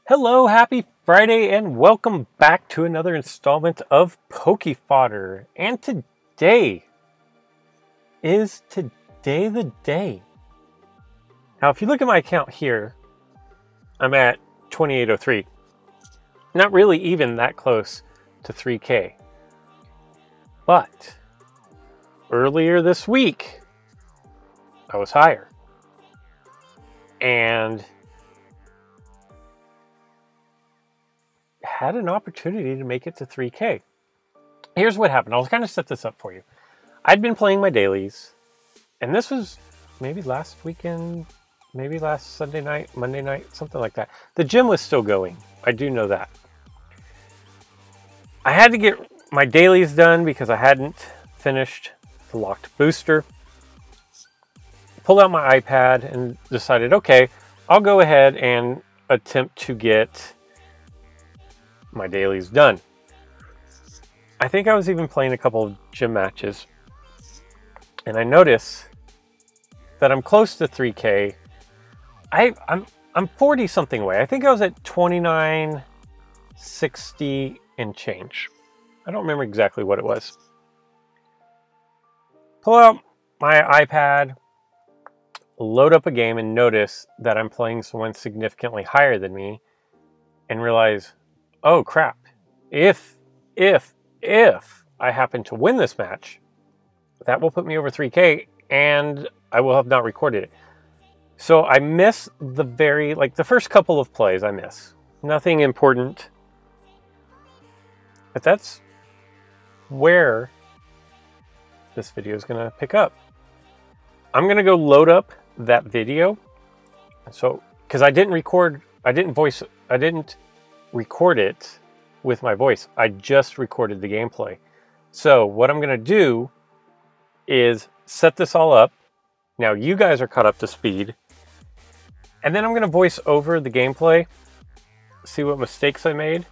Hello, happy Friday, and welcome back to another installment of Poke Fodder. And today is today the day. Now, if you look at my account here, I'm at 2803. Not really even that close to 3K. But earlier this week, I was higher. And had an opportunity to make it to 3K. Here's what happened. I'll kind of set this up for you. I'd been playing my dailies, and this was maybe last weekend, maybe last Sunday night, Monday night, something like that. The gym was still going. I do know that. I had to get my dailies done because I hadn't finished the locked booster. Pulled out my iPad and decided, okay, I'll go ahead and attempt to get my dailies done. I think I was even playing a couple of gym matches, and I notice that I'm close to 3K. I'm 40 something away. I think I was at 2960 and change. I don't remember exactly what it was. Pull out my iPad, load up a game, and notice that I'm playing someone significantly higher than me, and realize, oh crap, if I happen to win this match, that will put me over 3K, and I will have not recorded it. So I miss the first couple of plays I miss. Nothing important. But that's where this video is going to pick up. I'm going to go load up that video. So, because I didn't record it with my voice. I just recorded the gameplay. So what I'm going to do is set this all up. Now you guys are caught up to speed. And then I'm going to voice over the gameplay, see what mistakes I made,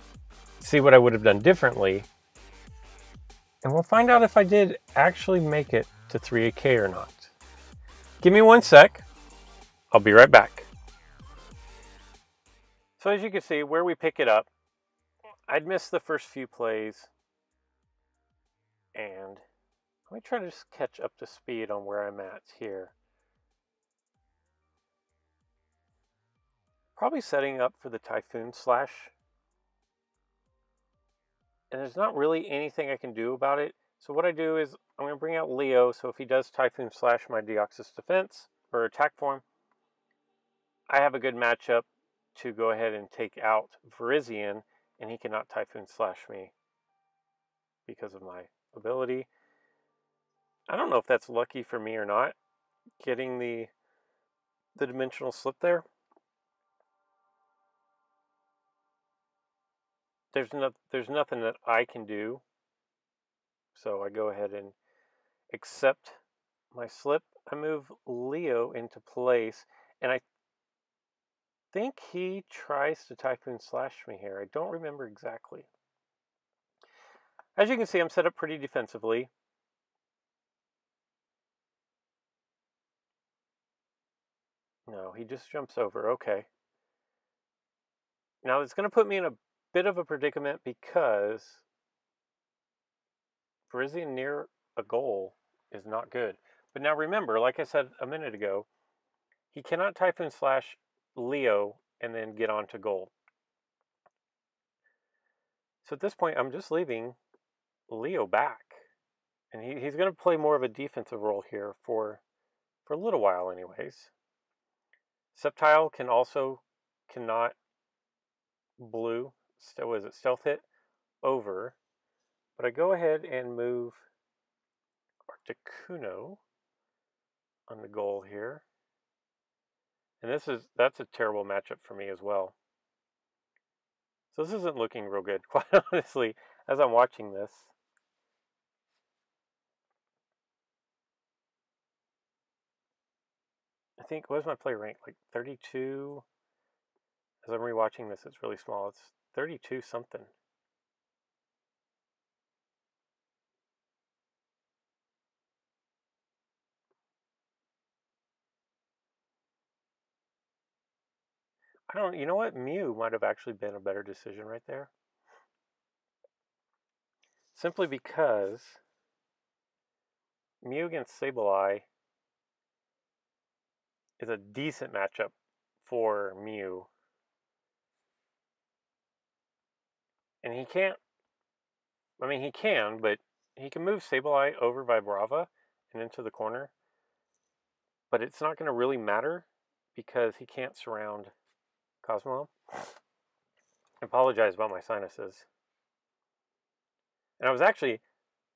see what I would have done differently. And we'll find out if I did actually make it to 3K or not. Give me 1 sec. I'll be right back. So as you can see, where we pick it up, I'd missed the first few plays, and let me try to just catch up to speed on where I'm at here. Probably setting up for the Typhoon Slash, and there's not really anything I can do about it. So what I do is I'm going to bring out Leo, so if he does Typhoon Slash my Deoxys defense or attack form, I have a good matchup to go ahead and take out Virizion, and he cannot Typhoon Slash me because of my ability. I don't know if that's lucky for me or not, getting the dimensional slip there. There's nothing that I can do, so I go ahead and accept my slip. I move Leo into place, and I think he tries to Typhoon Slash me here. I don't remember exactly. As you can see, I'm set up pretty defensively. No, he just jumps over. Okay. Now it's going to put me in a bit of a predicament because Virizion near a goal is not good. But now remember, like I said a minute ago, he cannot Typhoon Slash Leo and then get on to goal. So at this point, I'm just leaving Leo back. And he's going to play more of a defensive role here for a little while anyways. Sceptile cannot blue, stealth hit over. But I go ahead and move Articuno on the goal here. And that's a terrible matchup for me as well. So this isn't looking real good, quite honestly, as I'm watching this. I think, what is my play rank? Like 32? As I'm rewatching this, it's really small. It's 32 something. you know what? Mew might have actually been a better decision right there. Simply because Mew against Sableye is a decent matchup for Mew. And he can't, I mean, he can, but he can move Sableye over Vibrava and into the corner. But it's not going to really matter because he can't surround Cosmo. I apologize about my sinuses. And I was actually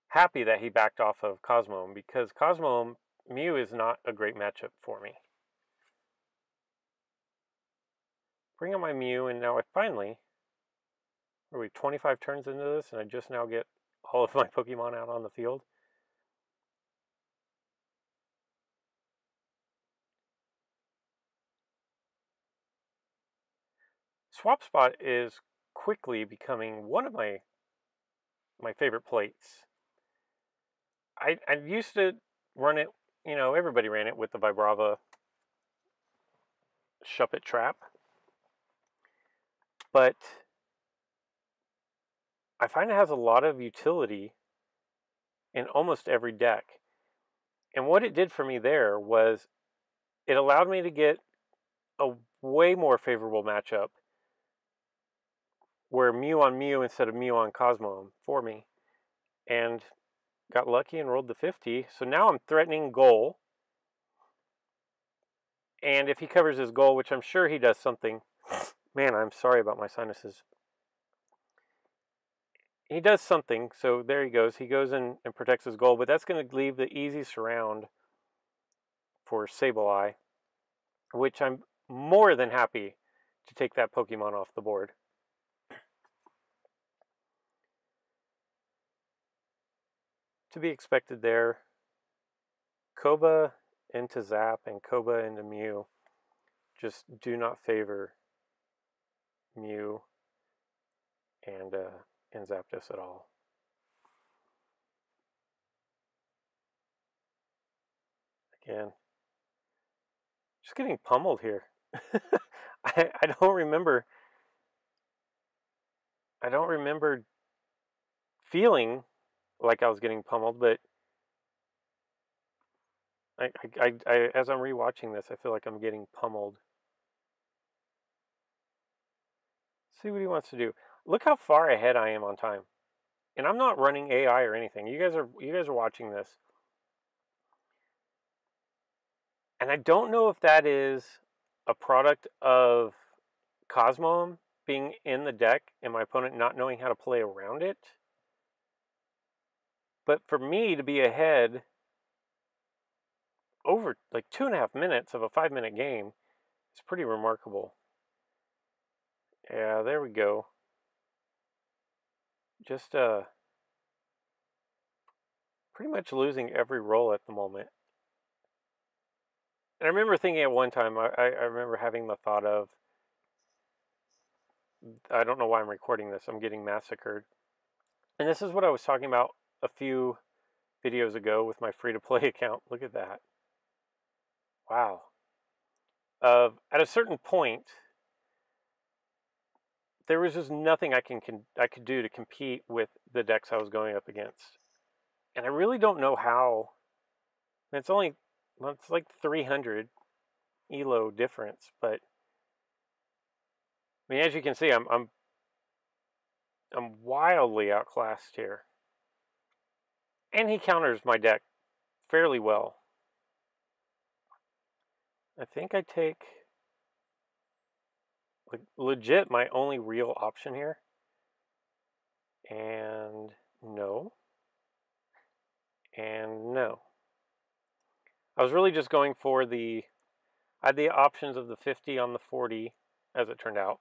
happy that he backed off of Cosmo because Cosmo Mew is not a great matchup for me. Bring up my Mew, and now I finally, are we 25 turns into this, and I just now get all of my Pokemon out on the field? Swap Spot is quickly becoming one of my favorite plates. I used to run it, you know, everybody ran it with the Vibrava Shuppet Trap. But I find it has a lot of utility in almost every deck. And what it did for me there was it allowed me to get a way more favorable matchup where Mew on Mew instead of Mew on Cosmo for me. And got lucky and rolled the 50. So now I'm threatening goal. And if he covers his goal, which I'm sure he does something. Man, I'm sorry about my sinuses. He does something, so there he goes. He goes in and protects his goal, but that's going to leave the easy surround for Sableye, which I'm more than happy to take that Pokemon off the board. To be expected there. Koba into Zap and Koba into Mew just do not favor Mew and Zapdos at all. Again, just getting pummeled here. I don't remember feeling like I was getting pummeled, but I as I'm rewatching this, I feel like I'm getting pummeled. See what he wants to do. Look how far ahead I am on time. And I'm not running AI or anything. You guys are watching this. And I don't know if that is a product of Cosmo being in the deck and my opponent not knowing how to play around it. But for me to be ahead over like 2.5 minutes of a 5-minute game is pretty remarkable. Yeah, there we go. Just pretty much losing every roll at the moment. And I remember thinking at one time, I remember having the thought of, I don't know why I'm recording this, I'm getting massacred. And this is what I was talking about a few videos ago with my free-to-play account. Look at that. Wow. At a certain point, there was just nothing I could do to compete with the decks I was going up against. And I really don't know how. It's only, well, it's like 300 ELO difference, but I mean, as you can see, I'm wildly outclassed here. And he counters my deck fairly well. I think I take, like, legit my only real option here. And no. And no. I was really just going for I had the options of the 50 on the 40, as it turned out.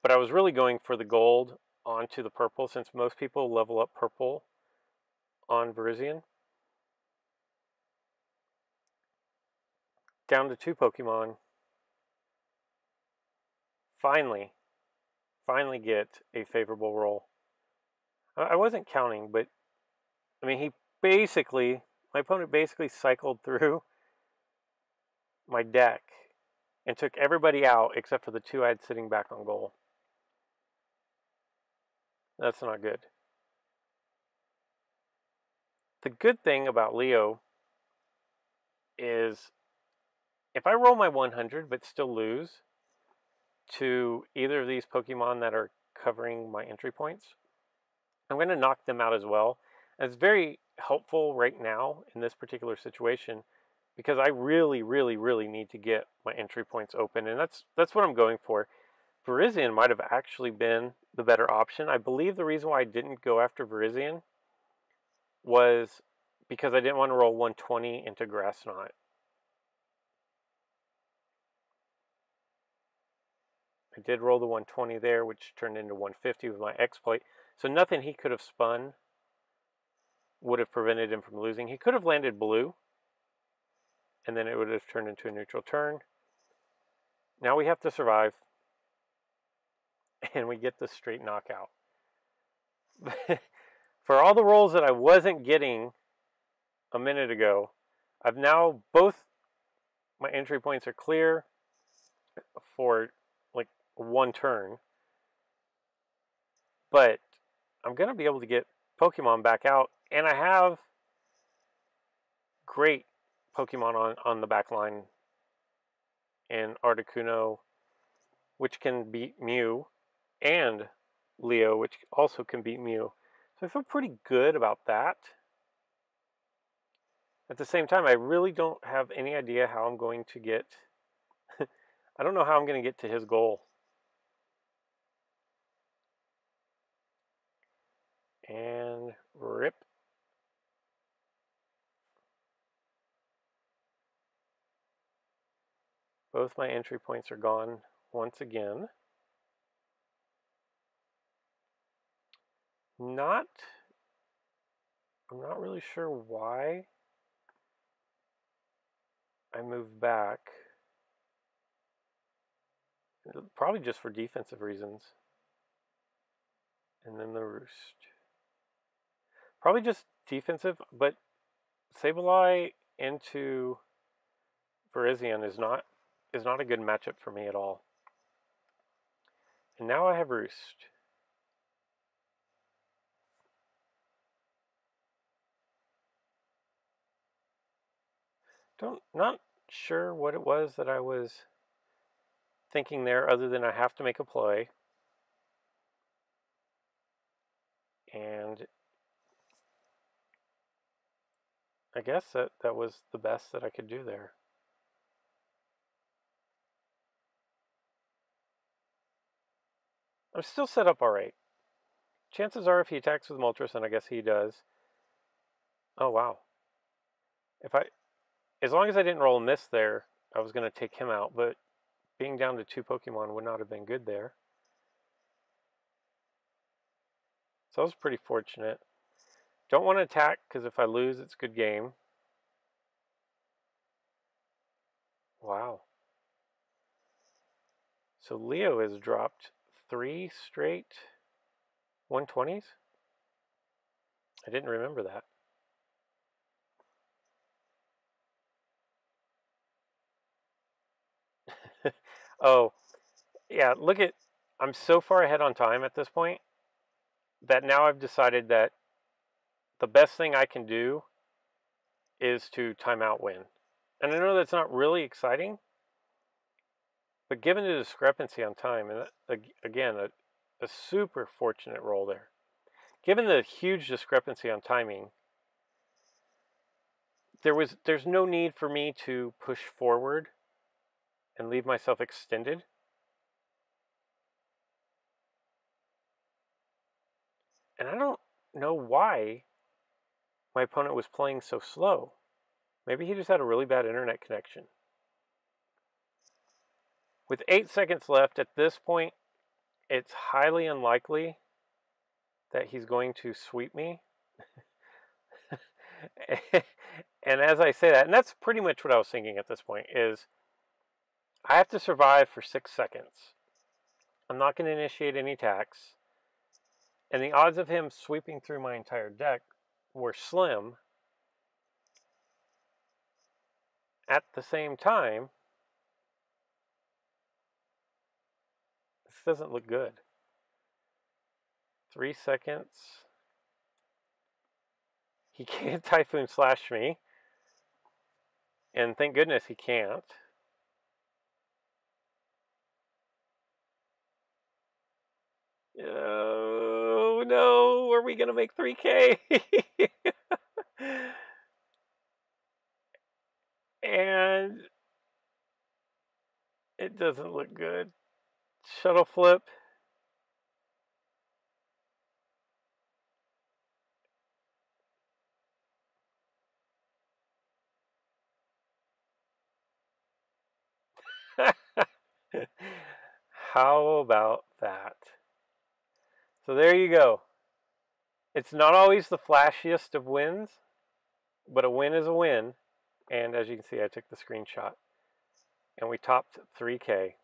But I was really going for the gold onto the purple, since most people level up purple on Virizion. Down to 2 Pokemon. Finally get a favorable roll. I wasn't counting, but I mean, my opponent basically cycled through my deck and took everybody out except for the 2 I had sitting back on goal. That's not good. The good thing about Leo is if I roll my 100 but still lose to either of these Pokemon that are covering my entry points, I'm going to knock them out as well. And it's very helpful right now in this particular situation because I really, really, really need to get my entry points open, and that's what I'm going for. Virizion might have actually been the better option. I believe the reason why I didn't go after Virizion was because I didn't want to roll 120 into Grass Knot. I did roll the 120 there, which turned into 150 with my exploit. So nothing he could have spun would have prevented him from losing. He could have landed blue, and then it would have turned into a neutral turn. Now we have to survive, and we get the straight knockout. For all the rolls that I wasn't getting a minute ago, I've now both my entry points are clear for like 1 turn, but I'm going to be able to get Pokemon back out, and I have great Pokemon on the back line in Articuno, which can beat Mew, and Leo, which also can beat Mew. So I feel pretty good about that. At the same time, I really don't have any idea how I'm going to get... I don't know how I'm going to get to his goal. And rip. Both my entry points are gone once again. I'm not really sure why I moved back. Probably just for defensive reasons. And then the Roost. Probably just defensive, but Sableye into Virizion is not a good matchup for me at all. And now I have Roost. Not sure what it was that I was thinking there, other than I have to make a play. And I guess that was the best that I could do there. I'm still set up alright. Chances are if he attacks with Moltres, and I guess he does. Oh wow. As long as I didn't roll a miss there, I was going to take him out, but being down to 2 Pokemon would not have been good there. So I was pretty fortunate. Don't want to attack, because if I lose, it's a good game. Wow. So Leo has dropped 3 straight 120s? I didn't remember that. Oh, yeah, look at... I'm so far ahead on time at this point that now I've decided that the best thing I can do is to timeout win. And I know that's not really exciting, but given the discrepancy on time, and again, a super fortunate roll there. Given the huge discrepancy on timing, there's no need for me to push forward and leave myself extended. And I don't know why my opponent was playing so slow. Maybe he just had a really bad internet connection. With 8 seconds left at this point, it's highly unlikely that he's going to sweep me. And as I say that, and that's pretty much what I was thinking at this point, is I have to survive for 6 seconds. I'm not going to initiate any attacks. And the odds of him sweeping through my entire deck were slim. At the same time, This doesn't look good. 3 seconds. He can't Typhoon Slash me. And thank goodness he can't. Oh no, are we gonna make 3K? And it doesn't look good. Shuttle flip. How about that? So there you go. It's not always the flashiest of wins, but a win is a win. And as you can see, I took the screenshot. And we topped 3K.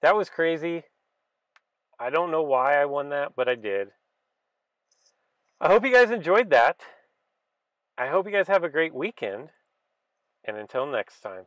That was crazy. I don't know why I won that, but I did. I hope you guys enjoyed that. I hope you guys have a great weekend. And until next time.